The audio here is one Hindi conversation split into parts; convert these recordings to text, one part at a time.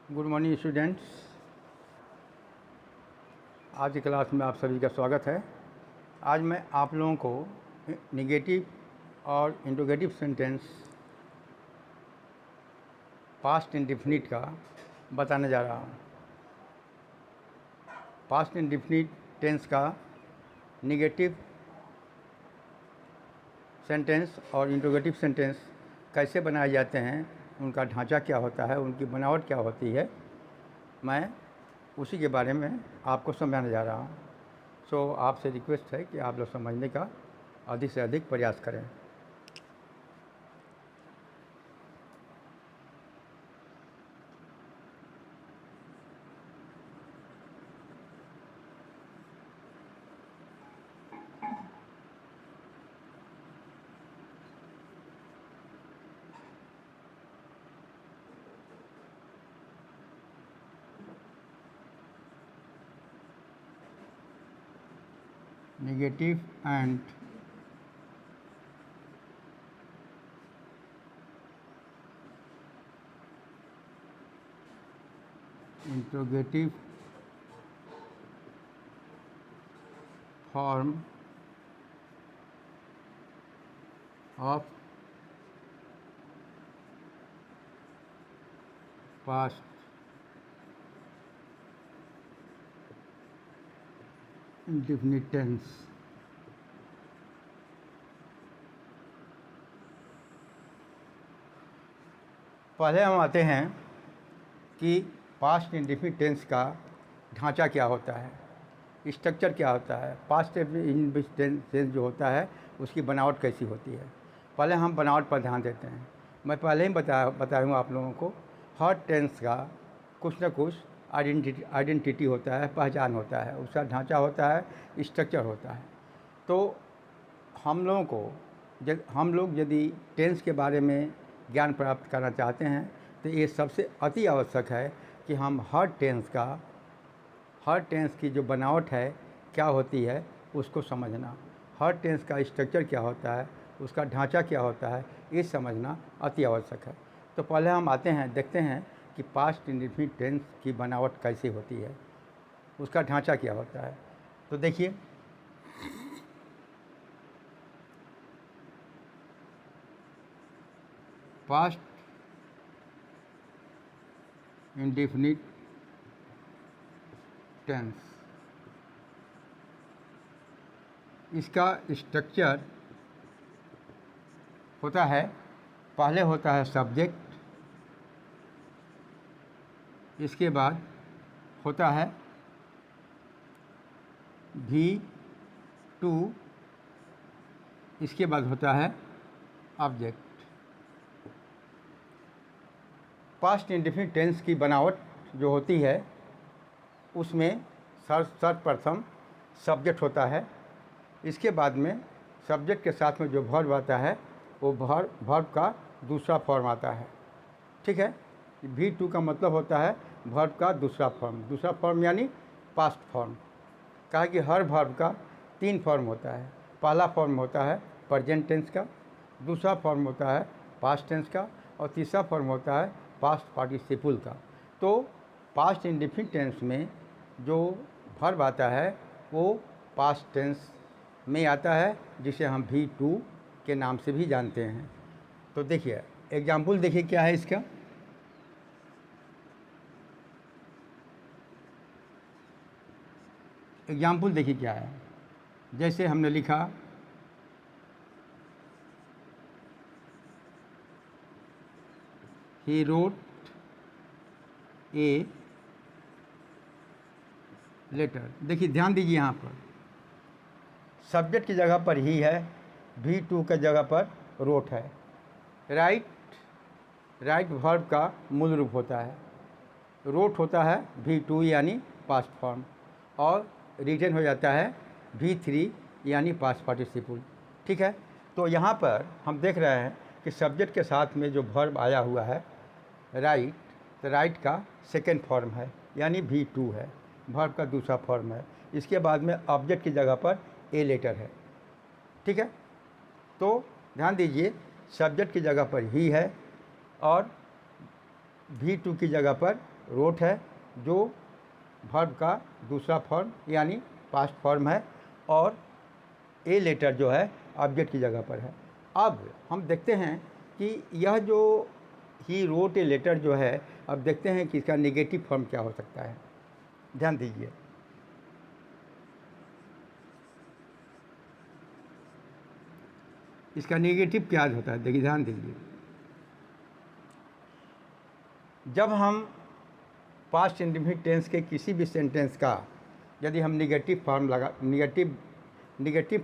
Good morning students. आज की क्लास में आप सभी का स्वागत है। आज मैं आप लोगों को निगेटिव और इंट्रोगेटिव सेंटेंस पास्ट इंडेफिनिट का बताने जा रहा हूँ। पास्ट इंडेफिनिट टेंस का निगेटिव सेंटेंस और इंट्रोगेटिव सेंटेंस कैसे बनाए जाते हैं, उनका ढांचा क्या होता है, उनकी बनावट क्या होती है, मैं उसी के बारे में आपको समझाने जा रहा हूँ। सो आपसे रिक्वेस्ट है कि आप लोग समझने का अधिक से अधिक प्रयास करें। Negative and interrogative form of past indefinite tense। पहले हम आते हैं कि पास्ट इंडेफिनिट टेंस का ढांचा क्या होता है, स्ट्रक्चर क्या होता है, पास्ट इंडेफिनिट टेंस जो होता है उसकी बनावट कैसी होती है। पहले हम बनावट पर ध्यान देते हैं। मैं पहले ही बताऊँगा आप लोगों को, हर टेंस का कुछ न कुछ आइडेंटिटी होता है, पहचान होता है, उसका ढांचा होता है, स्ट्रक्चर होता है। तो हम लोग यदि टेंस के बारे में ज्ञान प्राप्त करना चाहते हैं तो ये सबसे अति आवश्यक है कि हम हर टेंस की जो बनावट है क्या होती है उसको समझना, हर टेंस का स्ट्रक्चर क्या होता है, उसका ढांचा क्या होता है, ये समझना अति आवश्यक है। तो पहले हम देखते हैं कि पास्ट इंडेफिनिट टेंस की बनावट कैसी होती है, उसका ढांचा क्या होता है। तो देखिए, पास्ट इंडेफिनिट टेंस, इसका स्ट्रक्चर होता है, पहले होता है सब्जेक्ट, इसके बाद होता है V2, इसके बाद होता है ऑब्जेक्ट। पास्ट इंडेफिनिट टेंस की बनावट जो होती है उसमें सर्वप्रथम सब्जेक्ट होता है, इसके बाद में सब्जेक्ट के साथ में जो वर्ब आता है वो वर्ब का दूसरा फॉर्म आता है। ठीक है, V2 का मतलब होता है वर्ब का दूसरा फॉर्म यानी पास्ट फॉर्म। कहा कि हर वर्ब का 3 फॉर्म होता है। पहला फॉर्म होता है प्रेजेंट टेंस का, दूसरा फॉर्म होता है पास्ट टेंस का, और तीसरा फॉर्म होता है पास्ट पार्टिसिपल का। तो पास्ट इंडेफिनिट टेंस में जो वर्ब आता है वो पास्ट टेंस में आता है, जिसे हम V2 के नाम से भी जानते हैं। तो देखिए एग्जाम्पल, देखिए क्या है इसका। एग्जाम्पल देखिए क्या है। जैसे हमने लिखा ही रोट ए लेटर। देखिए ध्यान दीजिए, यहाँ पर सब्जेक्ट की जगह पर ही है, V2 के जगह पर रोट है। राइट वर्ब का मूल रूप होता है, रोट होता है V2 यानी पास्ट फॉर्म, और रिटन हो जाता है V3 यानी पास्ट पार्टिसिपल। ठीक है, तो यहाँ पर हम देख रहे हैं कि सब्जेक्ट के साथ में जो वर्ब आया हुआ है राइट, तो राइट का सेकेंड फॉर्म है यानी V2 है, वर्ब का दूसरा फॉर्म है। इसके बाद में ऑब्जेक्ट की जगह पर ए लेटर है। ठीक है, तो ध्यान दीजिए, सब्जेक्ट की जगह पर ही है और V2 की जगह पर रोट है जो वर्ब का दूसरा फॉर्म यानी पास्ट फॉर्म है, और ए लेटर जो है ऑब्जेक्ट की जगह पर है। अब हम देखते हैं कि यह जो ही रोट ए लेटर जो है, अब देखते हैं कि इसका नेगेटिव फॉर्म क्या हो सकता है। ध्यान दीजिए, इसका नेगेटिव क्या होता है, देखिए ध्यान दीजिए। जब हम पास्ट इंडेफिनिट टेंस के किसी भी सेंटेंस का यदि हम निगेटिव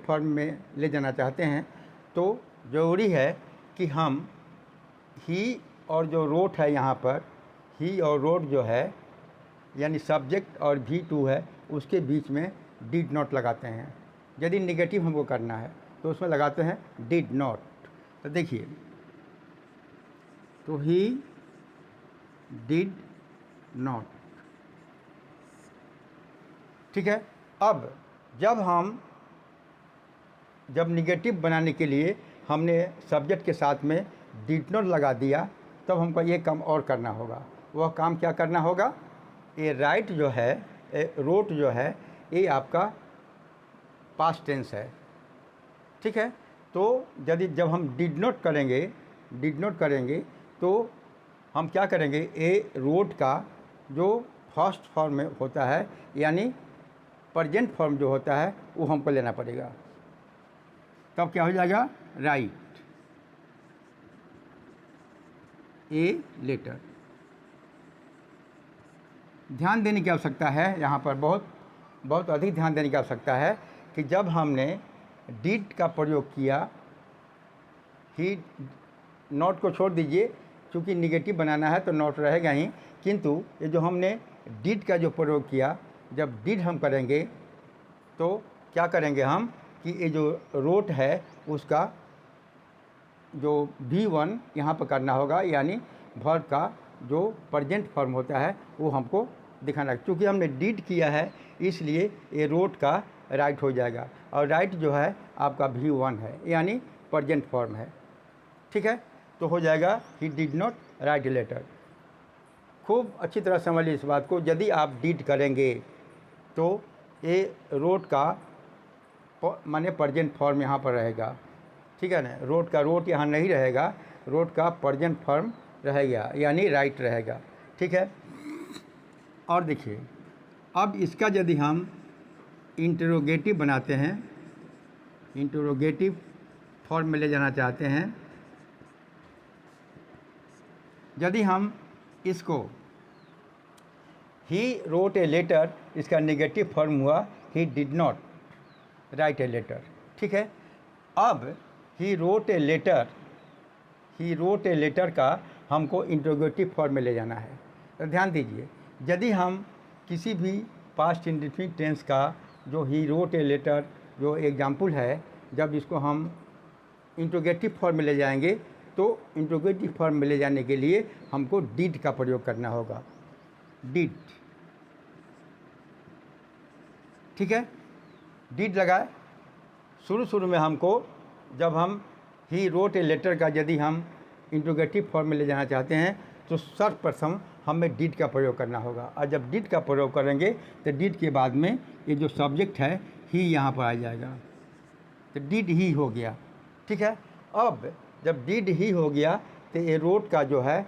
फॉर्म में ले जाना चाहते हैं, तो ज़रूरी है कि हम ही और जो रोट है यहाँ पर, ही और रोट जो है यानी सब्जेक्ट और V2 है, उसके बीच में डिड नॉट लगाते हैं। यदि निगेटिव हमको करना है तो उसमें लगाते हैं डिड नॉट। तो देखिए, तो ही डिड नॉट, ठीक है। अब जब निगेटिव बनाने के लिए हमने सब्जेक्ट के साथ में डिड नॉट लगा दिया, तब हमको ये काम और करना होगा। वह काम क्या करना होगा? ये राइट जो है, रोट जो है, ये आपका पास्ट टेंस है, ठीक है। तो जब हम डिड नॉट करेंगे तो हम क्या करेंगे? ए रोट का जो फर्स्ट फॉर्म में होता है यानी प्रेजेंट फॉर्म जो होता है वो हमको लेना पड़ेगा। तब क्या हो जाएगा? Write a letter. ध्यान देने की आवश्यकता है, यहाँ पर बहुत अधिक ध्यान देने की आवश्यकता है कि जब हमने डिड का प्रयोग किया, ही नॉट को छोड़ दीजिए, क्योंकि निगेटिव बनाना है तो नॉट रहेगा ही, किंतु ये जो हमने डिड का जो प्रयोग किया, जब डिड हम करेंगे तो क्या करेंगे हम कि ये जो रोट है उसका जो V1 यहाँ पर करना होगा, यानी वर्ब का जो प्रेजेंट फॉर्म होता है वो हमको दिखाना है। क्योंकि हमने डिड किया है इसलिए ये रोट का राइट हो जाएगा, और राइट जो है आपका V1 है यानी प्रेजेंट फॉर्म है, ठीक है। तो हो जाएगा he did not write letter. खूब अच्छी तरह समझ लीजिए इस बात को। यदि आप डिड करेंगे तो ये रोट का माने प्रेजेंट फॉर्म यहाँ पर रहेगा, ठीक है ना। रोट का रोट यहाँ नहीं रहेगा, रोट का प्रेजेंट फॉर्म रहेगा यानी राइट रहेगा, ठीक है। और देखिए, अब इसका यदि हम इंटरोगेटिव बनाते हैं, इंटरोगेटिव फॉर्म में ले जाना चाहते हैं, यदि हम इसको ही रोट ए लेटर, इसका नेगेटिव फॉर्म हुआ he did not write a letter, ठीक है। अब ही रोट ए लेटर का हमको इंटरोगेटिव फॉर्म में ले जाना है। तो ध्यान दीजिए, यदि हम किसी भी पास्ट इंडेफिनिट टेंस का जो ही रोट ए लेटर जो एग्जाम्पल है, जब इसको हम इंटरोगेटिव फॉर्म में ले जाएंगे तो इंटरोगेटिव फॉर्म में ले जाने के लिए हमको डिड का प्रयोग करना होगा, डिड, ठीक है। डिड लगाए शुरू में हमको, जब हम ही रोट ए लेटर का यदि हम इंटरोगेटिव फॉर्म में ले जाना चाहते हैं तो सर्वप्रथम हमें डिड का प्रयोग करना होगा। और जब डिड का प्रयोग करेंगे तो डिड के बाद में ये जो सब्जेक्ट है ही यहाँ पर आ जाएगा, तो डिड ही हो गया, ठीक है। अब जब डिड ही हो गया तो ये रोट का जो है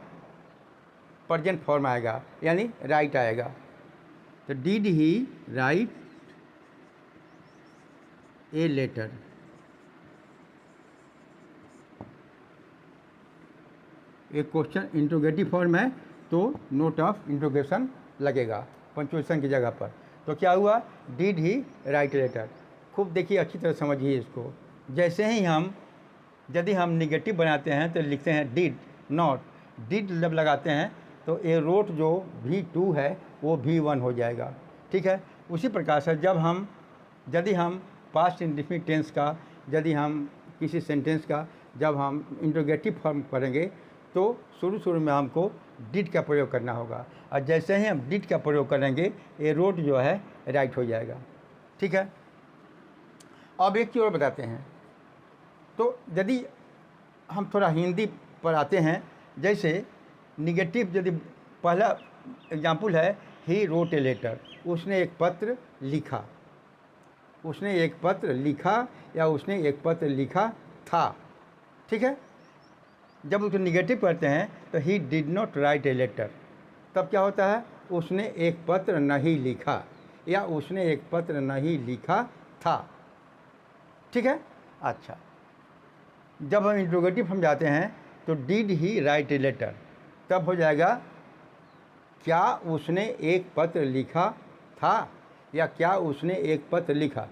प्रेजेंट फॉर्म आएगा यानी राइट आएगा, तो did he write a letter. एक क्वेश्चन इंट्रोगेटिव फॉर्म है तो नोट ऑफ इंट्रोगेशन लगेगा पंक्चुएशन की जगह पर। तो क्या हुआ? Did he write letter. खूब देखिए, अच्छी तरह समझिए इसको। जैसे ही यदि हम निगेटिव बनाते हैं तो लिखते हैं डिड नॉट। डिड जब लगाते हैं तो ए रोट जो V2 है वो V1 हो जाएगा, ठीक है। उसी प्रकार से यदि हम पास्ट इंडेफिनिट टेंस का, यदि हम किसी सेंटेंस का जब हम इंट्रोगेटिव फॉर्म करेंगे तो शुरू में हमको डिड का प्रयोग करना होगा, और जैसे ही हम डिड का प्रयोग करेंगे ये रोट जो है राइट हो जाएगा, ठीक है। अब एक चीज़ और बताते हैं। तो यदि हम थोड़ा हिंदी पर आते हैं, जैसे निगेटिव यदि पहला एग्जाम्पल है ही रोट ए लेटर, उसने एक पत्र लिखा, उसने एक पत्र लिखा या उसने एक पत्र लिखा था। ठीक है, जब उसको निगेटिव करते हैं तो he did not write a letter, तब क्या होता है, उसने एक पत्र नहीं लिखा या उसने एक पत्र नहीं लिखा था। ठीक है। अच्छा, जब हम इंट्रोगेटिव हम जाते हैं तो did he write a letter, तब हो जाएगा क्या उसने एक पत्र लिखा था या क्या उसने एक पत्र लिखा।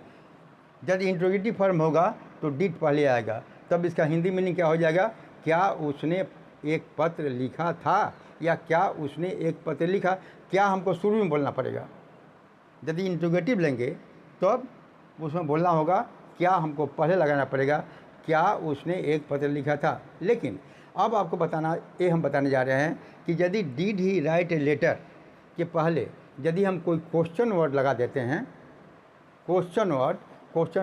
जब इंट्रोगेटिव फॉर्म होगा तो डिड पहले आएगा, तब इसका हिंदी मीनिंग क्या हो जाएगा, क्या उसने एक पत्र लिखा था या क्या उसने एक पत्र लिखा। क्या हमको शुरू में बोलना पड़ेगा, यदि इंट्रोगेटिव लेंगे तो अब उसमें बोलना होगा क्या हमको पहले लगाना पड़ेगा, क्या उसने एक पत्र लिखा था। लेकिन अब आपको हम बताने जा रहे हैं कि यदि did he write a letter के पहले यदि हम कोई क्वेश्चन वर्ड लगा देते हैं, क्वेश्चन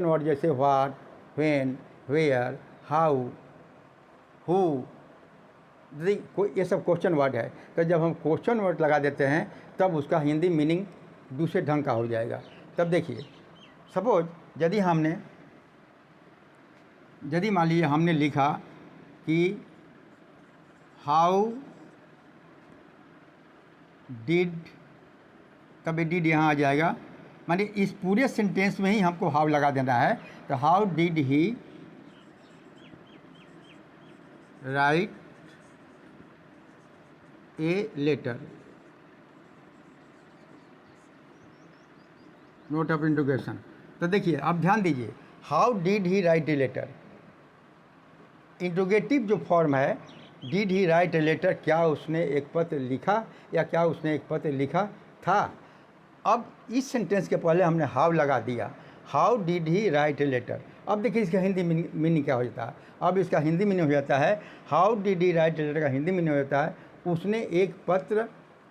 वर्ड जैसे what, when, where, how, who, यदि कोई ये सब क्वेश्चन वर्ड है, तो जब हम क्वेश्चन वर्ड लगा देते हैं तब उसका हिंदी मीनिंग दूसरे ढंग का हो जाएगा। तब देखिए, सपोज यदि मान लीजिए हमने लिखा कि हाउ डिड, तब ये डिड यहाँ आ जाएगा, माने इस पूरे सेंटेंस में ही हमको हाउ लगा देना है। तो how did he write a letter, note of interrogation. तो देखिए अब ध्यान दीजिए, how did he write a letter, interrogative जो फॉर्म है, did he write a letter, क्या उसने एक पत्र लिखा या क्या उसने एक पत्र लिखा था। अब इस सेंटेंस के पहले हमने हाउ लगा दिया, how did he write a letter. अब देखिए इसका हिंदी मीनिंग क्या हो जाता है, अब इसका हिंदी मीनिंग हो जाता है, how did he write a letter का हिंदी मीनिंग हो जाता है उसने एक पत्र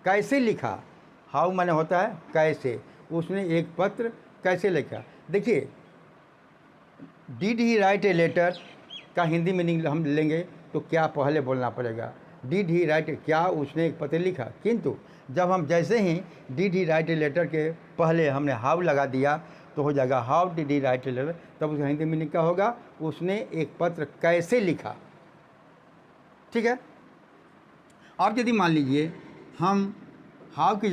कैसे लिखा। हाउ माने होता है कैसे, उसने एक पत्र कैसे लिखा। देखिए did he write a letter का हिंदी मीनिंग हम लेंगे तो क्या पहले बोलना पड़ेगा, डिड ही राइट, क्या उसने एक पत्र लिखा। किंतु जब हम जैसे ही did he write a letter के पहले हमने हाउ लगा दिया तो हो जाएगा how did he write a letter, तब उसका हिंदी मीनिंग क्या होगा, उसने एक पत्र कैसे लिखा। ठीक है। अब यदि मान लीजिए हम हाउ की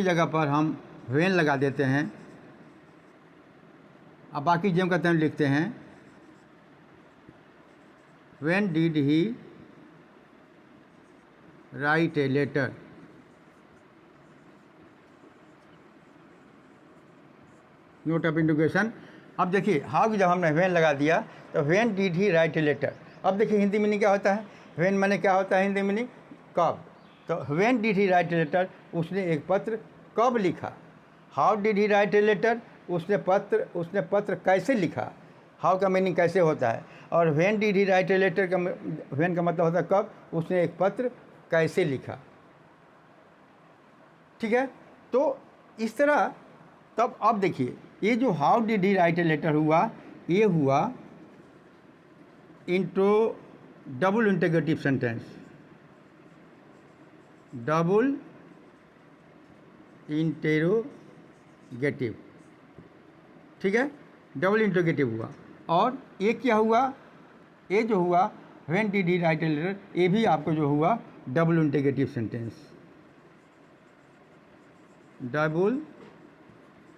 जगह पर हम व्हेन लगा देते हैं, अब बाकी जो हम कहते हैं लिखते हैं when did he write a letter, note of interrogation. अब देखिए हाउ की जब हमने व्हेन लगा दिया तो when did he write a letter. अब देखिए हिंदी मीनिंग क्या होता है, व्हेन माने क्या होता है हिंदी मीनिंग, कब। तो when did he write a letter, उसने एक पत्र कब लिखा। How did he write a letter, उसने पत्र कैसे लिखा, हाउ का मीनिंग कैसे होता है। और when did he write a letter का व्हेन का मतलब होता है कब, उसने एक पत्र कैसे लिखा। ठीक है। तो इस तरह, तब अब देखिए ये जो how did he write a letter हुआ, ये हुआ double integrative sentence, double interrogative. ठीक है, डबल इंटीग्रेटिव हुआ। और ये क्या हुआ, ये जो हुआ when did he write a letter, ये भी आपको जो हुआ double integrative sentence, double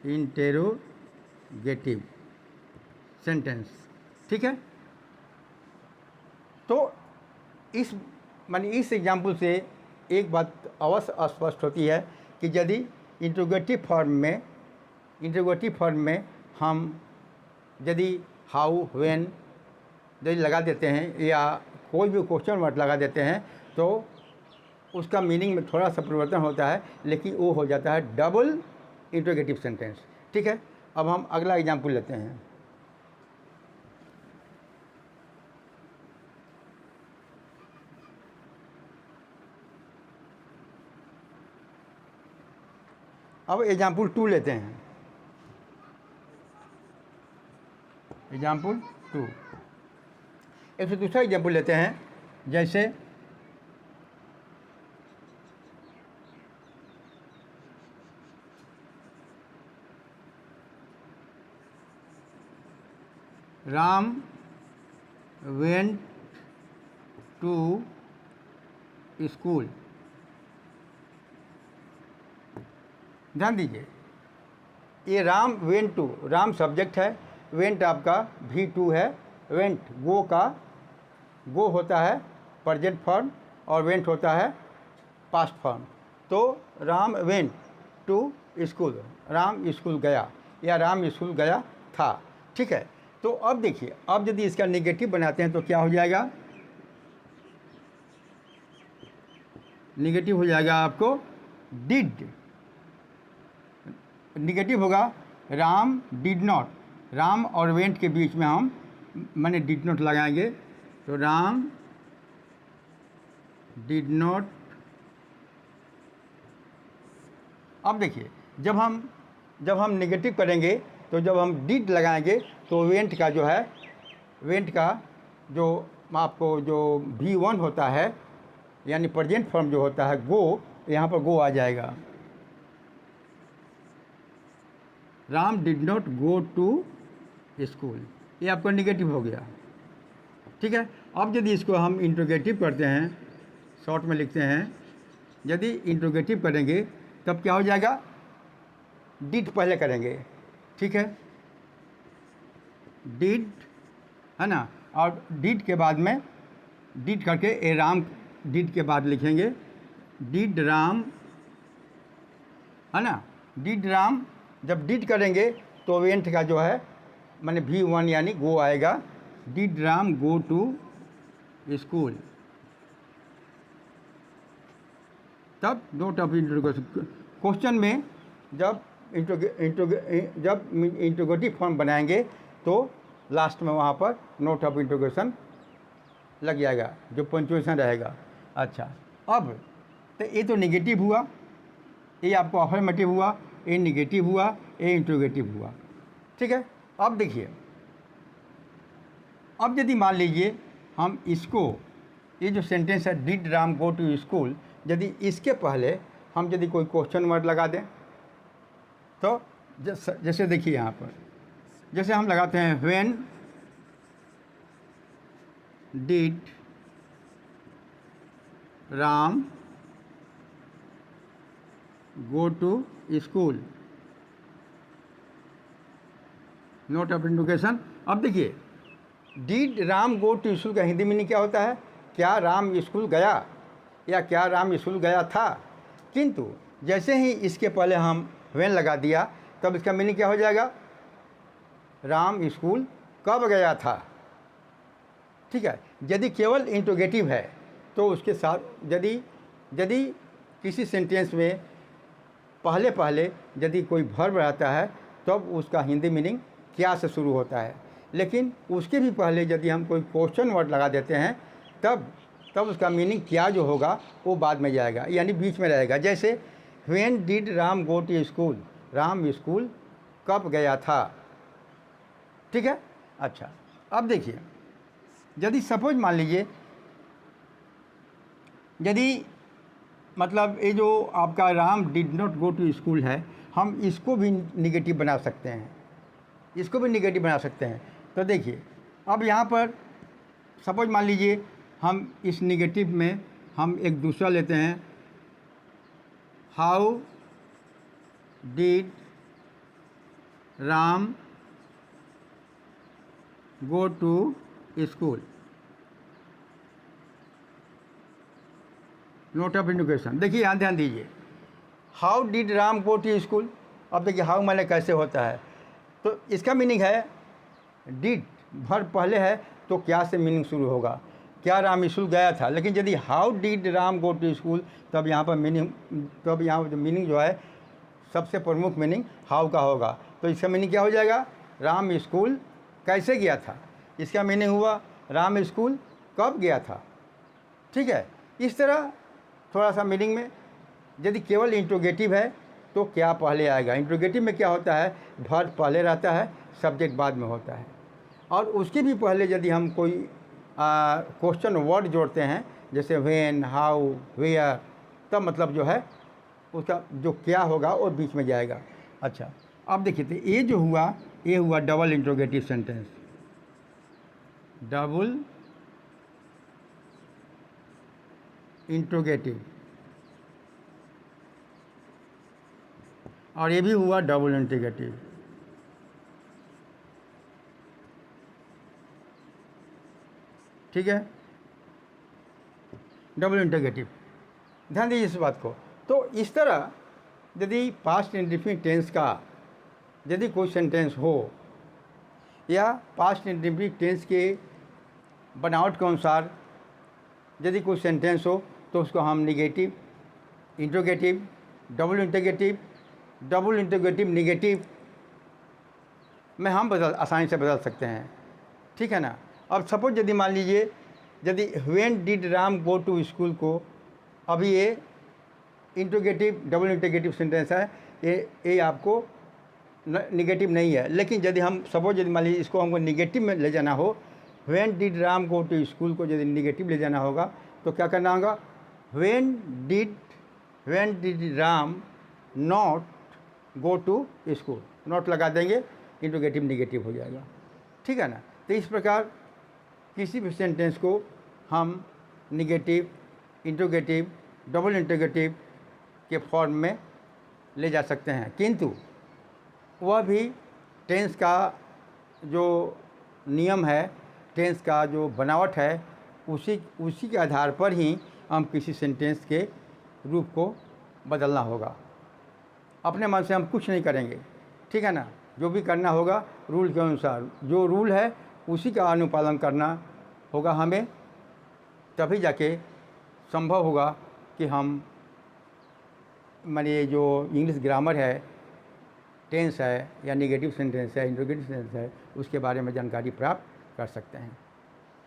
interrogative sentence. ठीक है। तो इस एग्जाम्पल से एक बात अवश्य स्पष्ट होती है कि यदि इंट्रोगेटिव फॉर्म में हम यदि हाउ, व्हेन यदि लगा देते हैं या कोई भी क्वेश्चन वर्ड लगा देते हैं तो उसका मीनिंग में थोड़ा सा परिवर्तन होता है, लेकिन वो हो जाता है डबल इंट्रोगेटिव सेंटेंस। ठीक है। अब हम अगला एग्जाम्पल लेते हैं। अब एग्जाम्पल 2 लेते हैं, एग्जाम्पल 2। एक दूसरा एग्जाम्पल लेते हैं, जैसे राम वेंट टू स्कूल। ध्यान दीजिए, ये Ram went to, Ram subject है, वेंट आपका V2 है, वेंट गो का, गो होता है प्रेजेंट फॉर्म और वेंट होता है पास्ट फॉर्म। तो Ram went to school, Ram school गया या राम स्कूल गया था। ठीक है, तो अब देखिए, अब यदि इसका नेगेटिव बनाते हैं तो क्या हो जाएगा, नेगेटिव हो जाएगा आपको डिड, नेगेटिव होगा राम डिड नॉट, राम और वेंट के बीच में हम माने डिड नॉट लगाएंगे, तो राम डिड नॉट। अब देखिए, जब हम नेगेटिव करेंगे तो जब हम डिड लगाएंगे तो वेंट का जो है, वेंट का जो आपको जो V1 होता है यानी प्रेजेंट फॉर्म जो होता है गो, यहाँ पर गो आ जाएगा। Ram did not go to school, ये आपका निगेटिव हो गया। ठीक है, अब यदि इसको हम इंट्रोगेटिव करते हैं, शॉर्ट में लिखते हैं, यदि इंट्रोगेटिव करेंगे तब क्या हो जाएगा, डिड पहले करेंगे। ठीक है, डिड है ना, और डिड के बाद में डिड करके ए राम, डिड के बाद लिखेंगे डिड राम, है ना, डिड राम। जब डिड करेंगे तो वेंट का जो है माने V1 यानी गो आएगा, did Ram go to school. तब नोट ऑफ इंट्रोगेशन, क्वेश्चन में जब इंट्रोगेटिव फॉर्म बनाएंगे तो लास्ट में वहाँ पर नोट ऑफ इंट्रोगेशन लग जाएगा, जो पंक्चुएशन रहेगा। अच्छा, अब तो ये तो नेगेटिव हुआ, ये आपको अफर्मेटिव हुआ, ये नेगेटिव हुआ, ये इंट्रोगेटिव हुआ। ठीक है, अब देखिए, अब यदि मान लीजिए हम इसको, ये जो सेंटेंस है did Ram go to school, यदि इसके पहले हम यदि कोई क्वेश्चन वर्ड लगा दें तो जैसे देखिए यहाँ पर, जैसे हम लगाते हैं when did Ram go to school, note of interrogation. अब देखिए, did Ram go to school का हिंदी मीनिंग क्या होता है, क्या राम स्कूल गया या क्या राम स्कूल गया था। किंतु जैसे ही इसके पहले हम व्हेन लगा दिया तब इसका मीनिंग क्या हो जाएगा, राम स्कूल कब गया था। ठीक है, यदि केवल इंट्रोगेटिव है तो उसके साथ यदि किसी सेंटेंस में पहले यदि कोई वर्ब रहता है तब उसका हिंदी मीनिंग क्या से शुरू होता है, लेकिन उसके भी पहले यदि हम कोई क्वेश्चन वर्ड लगा देते हैं तब उसका मीनिंग क्या जो होगा वो बाद में जाएगा, यानी बीच में रहेगा। जैसे when did Ram go to school, Ram school कब गया था। ठीक है, अच्छा, अब देखिए, यदि सपोज मान लीजिए, यदि मतलब ये जो आपका Ram did not go to school है, हम इसको भी निगेटिव बना सकते हैं, इसको भी निगेटिव बना सकते हैं। तो देखिए, अब यहाँ पर सपोज मान लीजिए हम इस निगेटिव में हम एक दूसरा लेते हैं, how did Ram go to school, note of interrogation. देखिए यहाँ ध्यान दीजिए, how did Ram go to school. अब देखिए हाउ माने कैसे होता है, तो इसका मीनिंग है डिड वर्ब पहले है तो क्या से मीनिंग शुरू होगा, क्या राम स्कूल गया था। लेकिन यदि how did Ram go to school, तब यहाँ पर मीनिंग जो है सबसे प्रमुख मीनिंग हाउ का होगा। तो इसका मीनिंग क्या हो जाएगा, राम स्कूल कैसे गया था। इसका मीनिंग हुआ राम स्कूल कब गया था। ठीक है, इस तरह थोड़ा सा मीनिंग में यदि केवल इंट्रोगेटिव है तो क्या पहले आएगा। इंट्रोगेटिव में क्या होता है, वर्ब पहले रहता है, सब्जेक्ट बाद में होता है। और उसके भी पहले यदि हम कोई क्वेश्चन वर्ड जोड़ते हैं जैसे व्हेन, हाउ, वेयर, तब मतलब जो है उसका जो क्या होगा वो बीच में जाएगा। अच्छा, अब देखिए, तो ये जो हुआ ये हुआ double interrogative sentence. Double interrogative, और ये भी हुआ डबल इंट्रोगेटिव। ठीक है, डबल इंट्रोगेटिव, ध्यान दीजिए इस बात को। तो इस तरह यदि पास्ट इंडेफिनिट टेंस का यदि कोई सेंटेंस हो या पास्ट इंडेफिनिट टेंस के बनावट के अनुसार यदि कोई सेंटेंस हो तो उसको हम negative, interrogative, double interrogative negative में हम आसानी से बदल सकते हैं। ठीक है ना। अब सपोज यदि मान लीजिए यदि when did Ram go to school को, अभी ये इंट्रोगेटिव डबल इंट्रोगेटिव सेंटेंस है, ये आपको निगेटिव नहीं है। लेकिन यदि हम सपोज यदि मान लीजिए इसको हमको निगेटिव में ले जाना हो, when did Ram go to school को यदि निगेटिव ले जाना होगा तो क्या करना होगा, when did Ram not go to school, not लगा देंगे, इंट्रोगेटिव निगेटिव हो जाएगा। ठीक है ना। तो इस प्रकार किसी भी सेंटेंस को हम निगेटिव, इंट्रोगेटिव, डबल इंट्रोगेटिव के फॉर्म में ले जा सकते हैं, किंतु वह भी टेंस का जो नियम है, टेंस का जो बनावट है, उसी के आधार पर ही हम किसी सेंटेंस के रूप को बदलना होगा। अपने मन से हम कुछ नहीं करेंगे। ठीक है ना। जो भी करना होगा रूल के अनुसार, जो रूल है उसी का अनुपालन करना होगा हमें, तभी जाके संभव होगा कि हम मानिए जो इंग्लिश ग्रामर है, टेंस है या नेगेटिव सेंटेंस है, इंट्रोगेटिव सेंटेंस है, उसके बारे में जानकारी प्राप्त कर सकते हैं।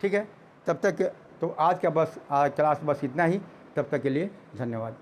ठीक है। तब तक तो आज क्लास बस इतना ही। तब तक के लिए धन्यवाद।